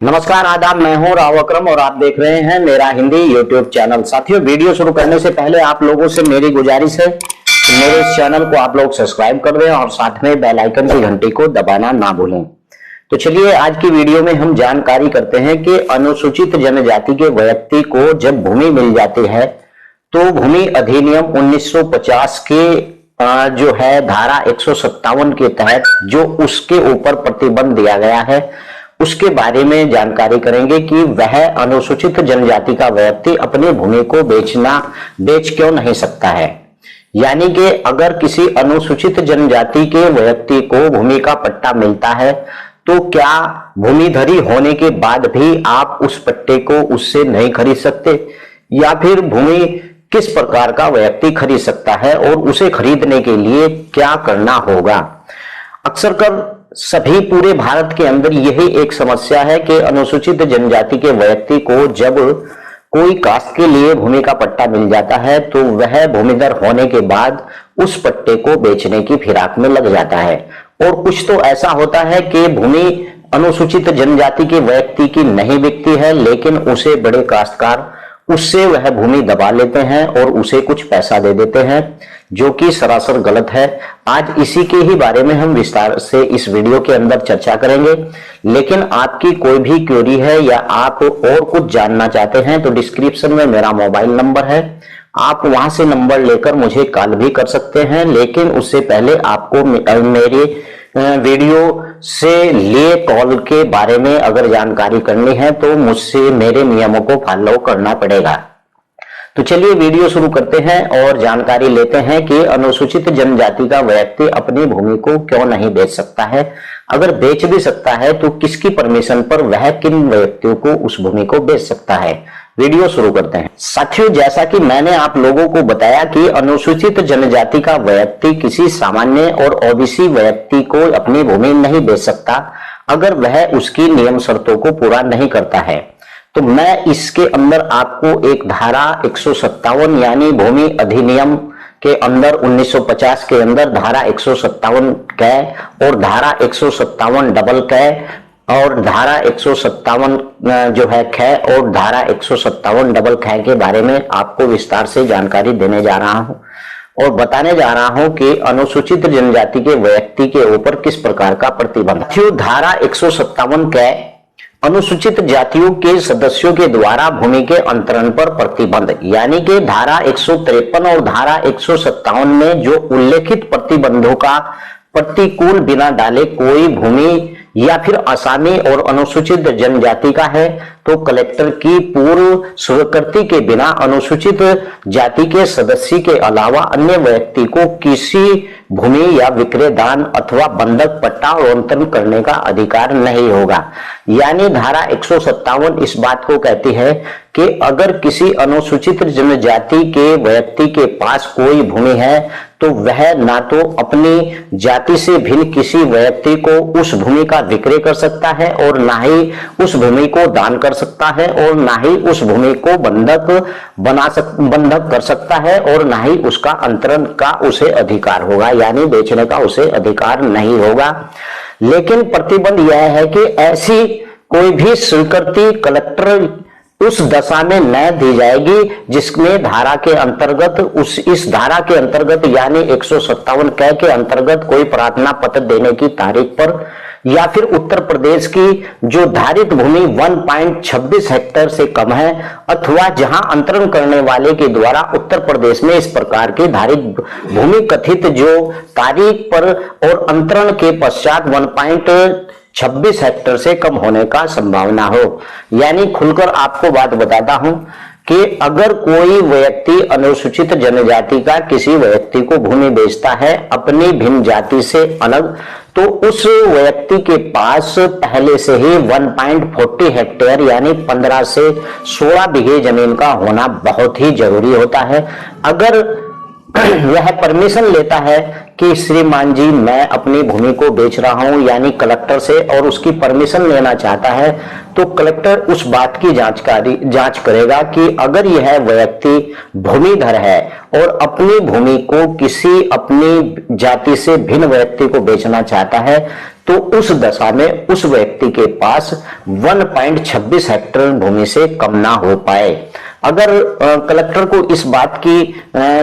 नमस्कार, आदाब। मैं हूं राव अकरम और आप देख रहे हैं मेरा हिंदी यूट्यूब चैनल। साथियों, वीडियो शुरू करने से पहले आप लोगों से मेरी गुजारिश है कि मेरे इस चैनल को आप लोग सब्सक्राइब कर दें और साथ में बेल आइकन की घंटी को दबाना ना भूलें। तो चलिए आज की वीडियो में हम जानकारी करते हैं कि अनुसूचित जनजाति के व्यक्ति को जब भूमि मिल जाती है तो भूमि अधिनियम 1950 के जो है धारा 157 के तहत जो उसके ऊपर प्रतिबंध दिया गया है उसके बारे में जानकारी करेंगे कि वह अनुसूचित जनजाति का व्यक्ति अपनी भूमि को बेच क्यों नहीं सकता है। यानी कि अगर किसी अनुसूचित जनजाति के व्यक्ति को भूमि का पट्टा मिलता है तो क्या भूमिधरी होने के बाद भी आप उस पट्टे को उससे नहीं खरीद सकते, या फिर भूमि किस प्रकार का व्यक्ति खरीद सकता है और उसे खरीदने के लिए क्या करना होगा। अक्सर कर सभी पूरे भारत के अंदर यही एक समस्या है कि अनुसूचित जनजाति के व्यक्ति को जब कोई कास्ट के लिए भूमि का पट्टा मिल जाता है तो वह भूमिधर होने के बाद उस पट्टे को बेचने की फिराक में लग जाता है। और कुछ तो ऐसा होता है कि भूमि अनुसूचित जनजाति के व्यक्ति की नहीं बिकती है, लेकिन उसे बड़े काश्तकार उससे वह भूमि दबा लेते हैं और उसे कुछ पैसा दे देते हैं, जो कि सरासर गलत है। आज इसी के ही बारे में हम विस्तार से इस वीडियो के अंदर चर्चा करेंगे। लेकिन आपकी कोई भी क्वेरी है या आप और कुछ जानना चाहते हैं तो डिस्क्रिप्शन में मेरा मोबाइल नंबर है, आप वहां से नंबर लेकर मुझे कॉल भी कर सकते हैं। लेकिन उससे पहले आपको मेरे वीडियो से लिए कॉल के बारे में अगर जानकारी करनी है तो मुझसे मेरे नियमों को फॉलो करना पड़ेगा। तो चलिए वीडियो शुरू करते हैं और जानकारी लेते हैं कि अनुसूचित जनजाति का व्यक्ति अपनी भूमि को क्यों नहीं बेच सकता है। अगर बेच भी सकता है तो किसकी परमिशन पर वह किन व्यक्तियों को उस भूमि को बेच सकता है। वीडियो शुरू करते हैं। साथियों, जैसा कि मैंने आप लोगों को बताया कि अनुसूचित जनजाति का व्यक्ति किसी सामान्य और ओबीसी व्यक्ति को अपनी भूमि नहीं बेच सकता अगर वह उसकी नियम शर्तों को पूरा नहीं करता है। तो मैं इसके अंदर आपको एक धारा 157 यानी भूमि अधिनियम के अंदर 1950 के अंदर धारा 157 क और धारा 157 डबल क और धारा 157 जो है ख और धारा 157 डबल ख के बारे में आपको विस्तार से जानकारी देने जा रहा हूं और बताने जा रहा हूं कि अनुसूचित जनजाति के व्यक्ति के ऊपर किस प्रकार का प्रतिबंध। धारा 157 क अनुसूचित जातियों के सदस्यों के द्वारा भूमि के अंतरण पर प्रतिबंध, यानी कि धारा 153 और धारा 157 में जो उल्लेखित प्रतिबंधों का प्रतिकूल बिना डाले कोई भूमि या फिर असामी और अनुसूचित जनजाति का है तो कलेक्टर की पूर्व स्वीकृति के बिना अनुसूचित जाति के सदस्य के अलावा अन्य व्यक्ति को किसी भूमि या विक्रय दान अथवा बंधक पट्टा आवंटन करने का अधिकार नहीं होगा। यानी धारा 157 इस बात को कहती है कि अगर किसी अनुसूचित जनजाति के व्यक्ति के पास कोई भूमि है तो वह ना तो अपनी जाति से भिन्न किसी व्यक्ति को उस भूमि का विक्रय कर सकता है और ना ही उस भूमि को दान कर सकता है और ना ही उस भूमि को बंधक कर सकता है और ना ही उसका अंतरण का उसे अधिकार होगा, यानी बेचने का उसे अधिकार नहीं होगा। लेकिन प्रतिबंध यह है कि ऐसी कोई भी स्वीकृति कलेक्टर उस दशा में न दी जाएगी जिसमें धारा के अंतर्गत इस धारा के अंतर्गत यानी 157 क के अंतर्गत कोई प्रार्थना पत्र देने की तारीख पर या फिर उत्तर प्रदेश की जो धारित भूमि 1.26 हेक्टेयर से कम है अथवा जहां अंतरण करने वाले के द्वारा उत्तर प्रदेश में इस प्रकार की धारित भूमि कथित जो तारीख पर और अंतरण के पश्चात 1.26 हेक्टेयर से कम होने का संभावना हो। यानी खुलकर आपको बात बताता हूं कि अगर कोई व्यक्ति अनुसूचित जनजाति का किसी व्यक्ति को भूमि बेचता है अपनी भिन्न जाति से अलग तो उस व्यक्ति के पास पहले से ही 1.40 हेक्टेयर यानी 15 से 16 बीघे जमीन का होना बहुत ही जरूरी होता है। अगर वह परमिशन लेता है कि श्रीमान जी मैं अपनी भूमि को बेच रहा हूं यानी कलेक्टर से और उसकी परमिशन लेना चाहता है तो कलेक्टर उस बात की जांच करेगा कि अगर यह व्यक्ति भूमिधर है और अपनी भूमि को किसी अपनी जाति से भिन्न व्यक्ति को बेचना चाहता है तो उस दशा में उस व्यक्ति के पास 1.26 हेक्टेयर भूमि से कम ना हो पाए। अगर कलेक्टर को इस बात की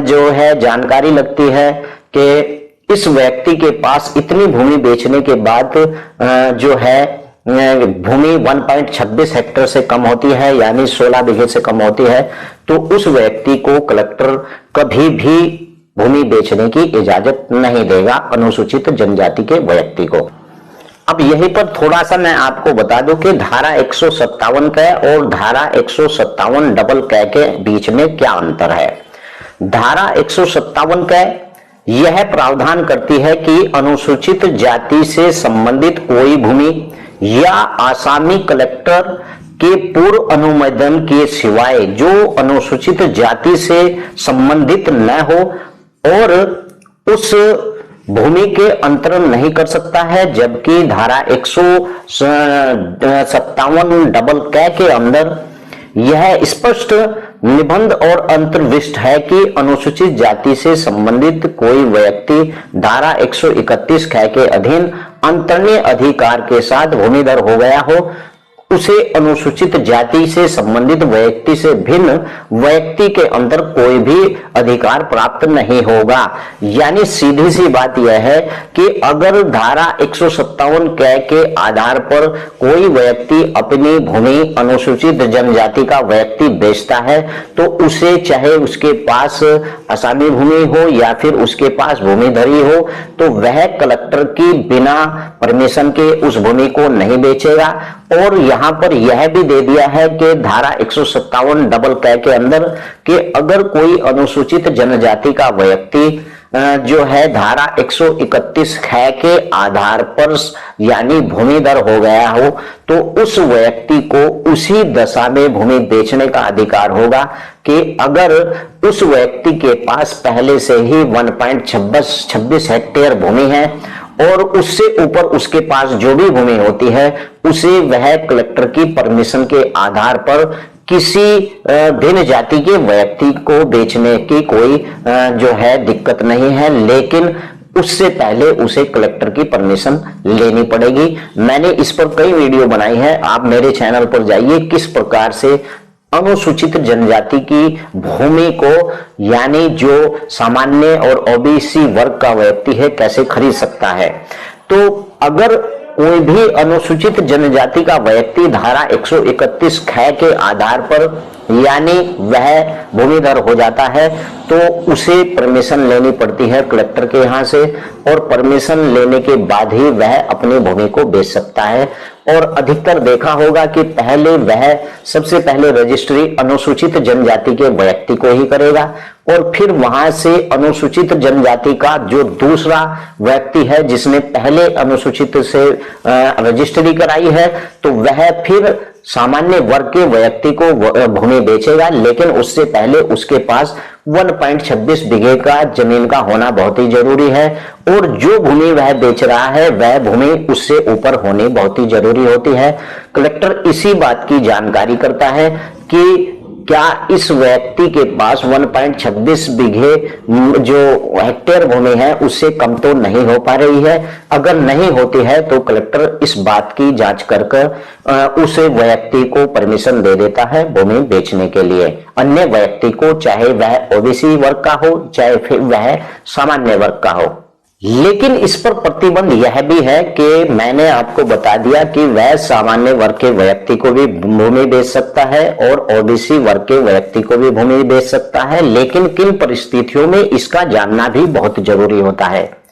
जो है जानकारी लगती है कि इस व्यक्ति के पास इतनी भूमि बेचने के बाद जो है भूमि 1.26 हेक्टेयर से कम होती है, यानी 16 बीघे से कम होती है, तो उस व्यक्ति को कलेक्टर कभी भी भूमि बेचने की इजाजत नहीं देगा, अनुसूचित जनजाति के व्यक्ति को। अब यहीं पर थोड़ा सा मैं आपको बता दूं कि धारा 157 क और धारा 157 डबल क के बीच में क्या अंतर है। धारा 157 क यह प्रावधान करती है कि अनुसूचित जाति से संबंधित कोई भूमि या आसामी कलेक्टर के पूर्व अनुमोदन के सिवाय जो अनुसूचित जाति से संबंधित न हो और उस भूमि के अंतरण नहीं कर सकता है, जबकि धारा 157 डबल क के अंदर यह स्पष्ट निबंध और अंतर्विष्ट है कि अनुसूचित जाति से संबंधित कोई व्यक्ति धारा 131 ख के अधीन अंतरणीय अधिकार के साथ भूमिधर हो गया हो, उसे अनुसूचित जाति से संबंधित व्यक्ति से भिन्न व्यक्ति के अंदर कोई भी अधिकार प्राप्त नहीं होगा। यानी सीधी सी बात यह है कि अगर धारा 157 क के आधार पर कोई व्यक्ति अपनी भूमि अनुसूचित जनजाति का व्यक्ति बेचता है तो उसे चाहे उसके पास आसामी भूमि हो या फिर उसके पास भूमिधरी हो, तो वह कलेक्टर की बिना परमिशन के उस भूमि को नहीं बेचेगा। और यहां पर यह भी दे दिया है कि धारा 157 डबल क के अंदर कि अगर कोई अनुसूचित जनजाति का व्यक्ति जो है धारा 131 ख के आधार पर यानी भूमिधर हो गया हो, तो उस व्यक्ति को उसी दशा में भूमि बेचने का अधिकार होगा कि अगर उस व्यक्ति के पास पहले से ही 1.26 हेक्टेयर भूमि है और उससे ऊपर उसके पास जो भी भूमि होती है उसे वह कलेक्टर की परमिशन के आधार पर किसी भिन्न जाति के व्यक्ति को बेचने की कोई जो है दिक्कत नहीं है, लेकिन उससे पहले उसे कलेक्टर की परमिशन लेनी पड़ेगी। मैंने इस पर कई वीडियो बनाई है, आप मेरे चैनल पर जाइए किस प्रकार से अनुसूचित जनजाति की भूमि को यानी जो सामान्य और ओबीसी वर्ग का व्यक्ति है कैसे खरीद सकता है। तो अगर कोई भी अनुसूचित जनजाति का व्यक्ति धारा 131 ख के आधार पर यानी वह भूमिधर हो जाता है तो उसे परमिशन लेनी पड़ती है कलेक्टर के यहाँ से, और परमिशन लेने के बाद ही वह अपनी भूमि को बेच सकता है। और अधिकतर देखा होगा कि पहले वह सबसे पहले रजिस्ट्री अनुसूचित जनजाति के व्यक्ति को ही करेगा और फिर वहां से अनुसूचित जनजाति का जो दूसरा व्यक्ति है जिसने पहले अनुसूचित से रजिस्ट्री कराई है तो वह फिर सामान्य वर्ग के व्यक्ति को भूमि बेचेगा, लेकिन उससे पहले उसके पास 1.26 बीघे का जमीन का होना बहुत ही जरूरी है और जो भूमि वह बेच रहा है वह भूमि उससे ऊपर होनी बहुत ही जरूरी होती है। कलेक्टर इसी बात की जानकारी करता है कि क्या इस व्यक्ति के पास 1.26 बीघे जो हेक्टेयर भूमि है उससे कम तो नहीं हो पा रही है। अगर नहीं होती है तो कलेक्टर इस बात की जांच कर उस व्यक्ति को परमिशन दे देता है भूमि बेचने के लिए, अन्य व्यक्ति को, चाहे वह ओबीसी वर्ग का हो चाहे फिर वह सामान्य वर्ग का हो। लेकिन इस पर प्रतिबंध यह भी है कि मैंने आपको बता दिया कि वह सामान्य वर्ग के व्यक्ति को भी भूमि बेच सकता है और ओबीसी वर्ग के व्यक्ति को भी भूमि बेच सकता है, लेकिन किन परिस्थितियों में इसका जानना भी बहुत जरूरी होता है।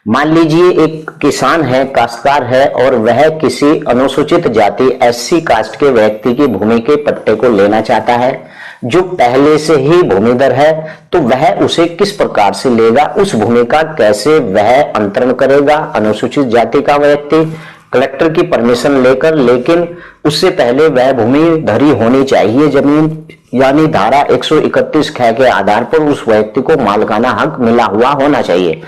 मान लीजिए एक किसान है, काश्तकार है और वह किसी अनुसूचित जाति एससी कास्ट के व्यक्ति की भूमि के पट्टे को लेना चाहता है जो पहले से ही भूमिधर है, तो वह उसे किस प्रकार से लेगा, उस भूमि का कैसे वह अंतरण करेगा अनुसूचित जाति का व्यक्ति कलेक्टर की परमिशन लेकर, लेकिन उससे पहले वह भूमिधरी होनी चाहिए जमीन, यानी धारा 131 ख के आधार पर उस व्यक्ति को मालिकाना हक मिला हुआ होना चाहिए।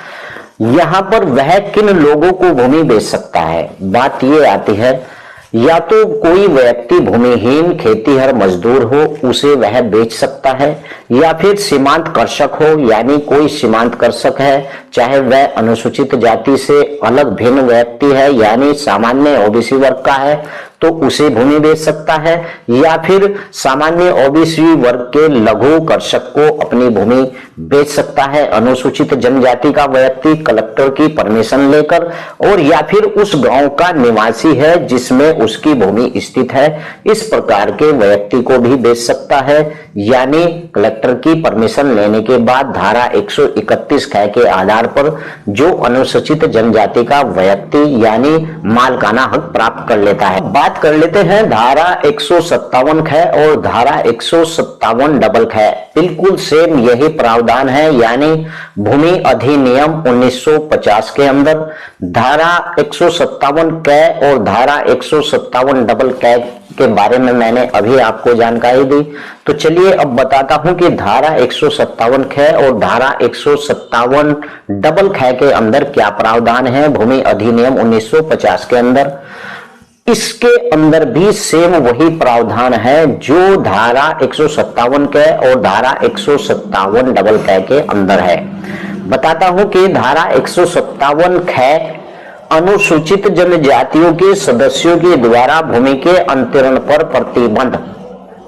यहाँ पर वह किन लोगों को भूमि बेच सकता है, बात ये आती है या तो कोई व्यक्ति भूमिहीन खेतीहर मजदूर हो, उसे वह बेच सकता है, या फिर सीमांत कर्षक हो, यानी कोई सीमांत कर्षक है, चाहे वह अनुसूचित जाति से अलग भिन्न व्यक्ति है यानी सामान्य ओबीसी वर्ग का है तो उसे भूमि बेच सकता है, या फिर सामान्य ओबीसी वर्ग के लघु कर्षक को अपनी भूमि बेच सकता है अनुसूचित जनजाति का व्यक्ति कलेक्टर की परमिशन लेकर, और या फिर उस गांव का निवासी है जिसमें उसकी भूमि स्थित है, इस प्रकार के व्यक्ति को भी बेच सकता है। यानी कलेक्टर की परमिशन लेने के बाद धारा 131 ख के आधार पर जो अनुसूचित जनजाति का व्यक्ति यानी मालिकाना हक प्राप्त कर लेता है। बात कर लेते हैं धारा 157 ख और धारा 157 डबल ख। बिल्कुल सेम यही प्रावधान है, यानी भूमि अधिनियम 1950 के अंदर धारा 157 क और धारा 157 डबल क के बारे में मैंने अभी आपको जानकारी दी। तो चलिए अब बताता हूं कि धारा 157 ख और धारा 157 डबल ख के अंदर क्या प्रावधान है भूमि अधिनियम 1950 के अंदर। इसके अंदर भी सेम वही प्रावधान है जो धारा 157 क और धारा 157 डबल क के अंदर है। बताता हूं कि धारा 157 ख अनुसूचित जनजातियों के सदस्यों के द्वारा भूमि के अंतरण पर प्रतिबंध,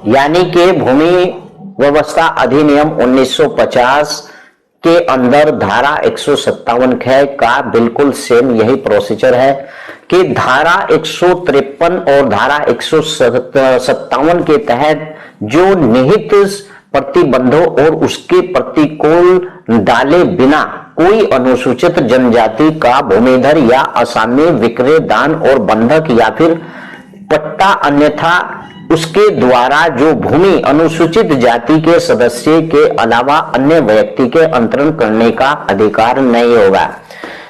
यानी कि भूमि व्यवस्था अधिनियम 1950 के अंदर धारा 157 ख का बिल्कुल सेम यही प्रोसीजर है कि धारा 153 और धारा 157 के तहत जो निहित प्रतिबंधों और उसके प्रतिकूल डाले बिना कोई अनुसूचित जनजाति का भूमिधर या असामी विक्रय दान और बंधक या फिर पट्टा अन्यथा उसके द्वारा जो भूमि अनुसूचित जाति के सदस्य के अलावा अन्य व्यक्ति के अंतरण करने का अधिकार नहीं होगा।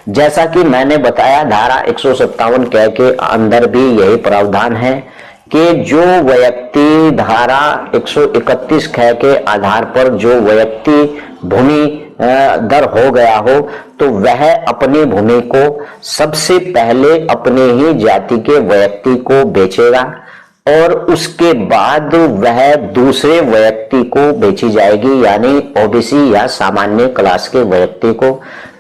जैसा कि मैंने बताया धारा 157 क के अंदर भी यही प्रावधान है कि जो व्यक्ति धारा 131 ख के आधार पर जो व्यक्ति भूमि दर हो गया हो तो वह अपनी भूमि को सबसे पहले अपने ही जाति के व्यक्ति को बेचेगा और उसके बाद वह दूसरे व्यक्ति को बेची जाएगी, यानी ओबीसी या सामान्य क्लास के व्यक्ति को।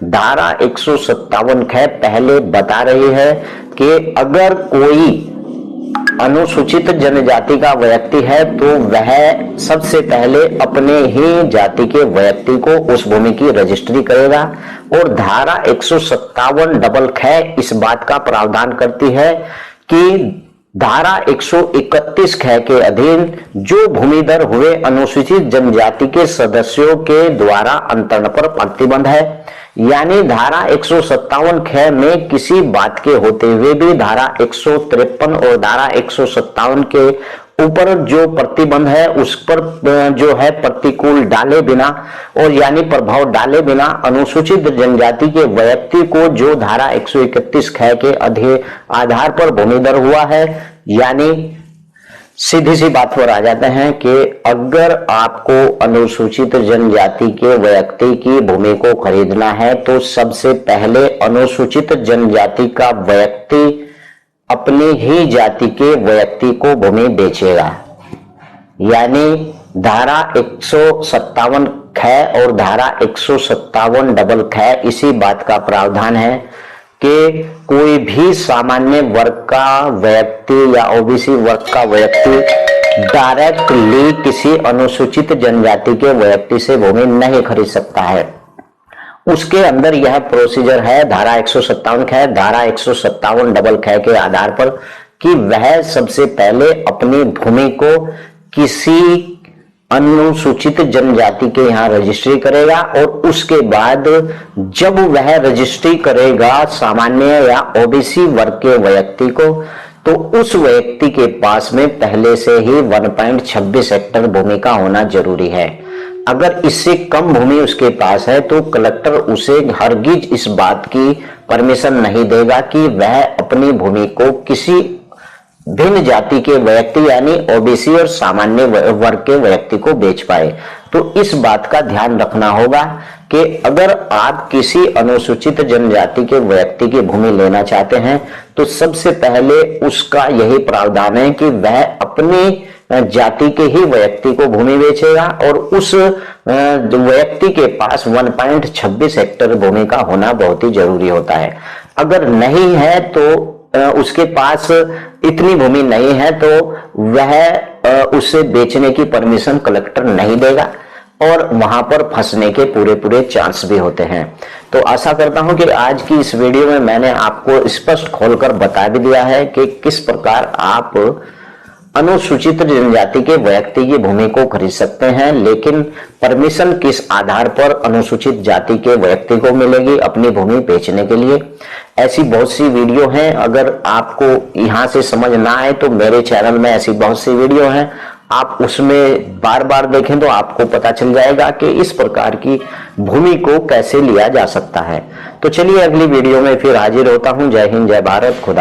धारा 157 ख पहले बता रही है कि अगर कोई अनुसूचित जनजाति का व्यक्ति है तो वह सबसे पहले अपने ही जाति के व्यक्ति को उस भूमि की रजिस्ट्री करेगा। और धारा 157 डबल ख इस बात का प्रावधान करती है कि धारा 131 ख के अधीन जो भूमिधर हुए अनुसूचित जनजाति के सदस्यों के द्वारा अंतरण पर प्रतिबंध है, यानी धारा 157 ख में किसी बात के होते हुए भी धारा 153 और धारा 157 के ऊपर जो प्रतिबंध है उस पर जो है प्रतिकूल डाले बिना और यानी प्रभाव डाले बिना अनुसूचित जनजाति के व्यक्ति को जो धारा 131 ख के आधार पर भूमिधर हुआ है, यानी सीधी सी बात पर आ जाते हैं कि अगर आपको अनुसूचित जनजाति के व्यक्ति की भूमि को खरीदना है तो सबसे पहले अनुसूचित जनजाति का व्यक्ति अपनी ही जाति के व्यक्ति को भूमि बेचेगा। यानी धारा 157 ख और धारा 157 डबल ख इसी बात का प्रावधान है कि कोई भी सामान्य वर्ग का व्यक्ति या ओबीसी वर्ग का व्यक्ति डायरेक्टली किसी अनुसूचित जनजाति के व्यक्ति से भूमि नहीं खरीद सकता है। उसके अंदर यह प्रोसीजर है धारा 157 ख धारा 157 डबल ख के आधार पर कि वह सबसे पहले अपनी भूमि को किसी अनुसूचित जनजाति के यहाँ रजिस्ट्री करेगा और उसके बाद जब वह रजिस्ट्री करेगा सामान्य या ओबीसी वर्ग के व्यक्ति को तो उस व्यक्ति के पास में पहले से ही 1.26 हेक्टेयर भूमि का होना जरूरी है। अगर इससे कम भूमि उसके पास है तो कलेक्टर उसे हरगिज इस बात की परमिशन नहीं देगा कि वह अपनी भूमि को किसी भिन्न जाति के व्यक्ति यानी ओबीसी और सामान्य वर्ग के व्यक्ति को बेच पाए। तो इस बात का ध्यान रखना होगा कि अगर आप किसी अनुसूचित जनजाति के व्यक्ति की भूमि लेना चाहते हैं तो सबसे पहले उसका यही प्रावधान है कि वह अपनी जाति के ही व्यक्ति को भूमि बेचेगा और उस व्यक्ति के पास 1.26 हेक्टेयर भूमि का होना बहुत ही जरूरी होता है। अगर नहीं है तो उसके पास इतनी भूमि नहीं है तो वह उसे बेचने की परमिशन कलेक्टर नहीं देगा और वहां पर फंसने के पूरे चांस भी होते हैं। तो आशा करता हूं कि आज की इस वीडियो में मैंने आपको स्पष्ट खोलकर बता भी दिया है कि किस प्रकार आप अनुसूचित जनजाति के व्यक्ति की भूमि को खरीद सकते हैं, लेकिन परमिशन किस आधार पर अनुसूचित जाति के व्यक्ति को मिलेगी अपनी भूमि बेचने के लिए। ऐसी बहुत सी वीडियो हैं, अगर आपको यहां से समझ ना आए तो मेरे चैनल में ऐसी बहुत सी वीडियो हैं, आप उसमें बार बार देखें तो आपको पता चल जाएगा कि इस प्रकार की भूमि को कैसे लिया जा सकता है। तो चलिए अगली वीडियो में फिर हाजिर होता हूं। जय हिंद, जय भारत, खुदा।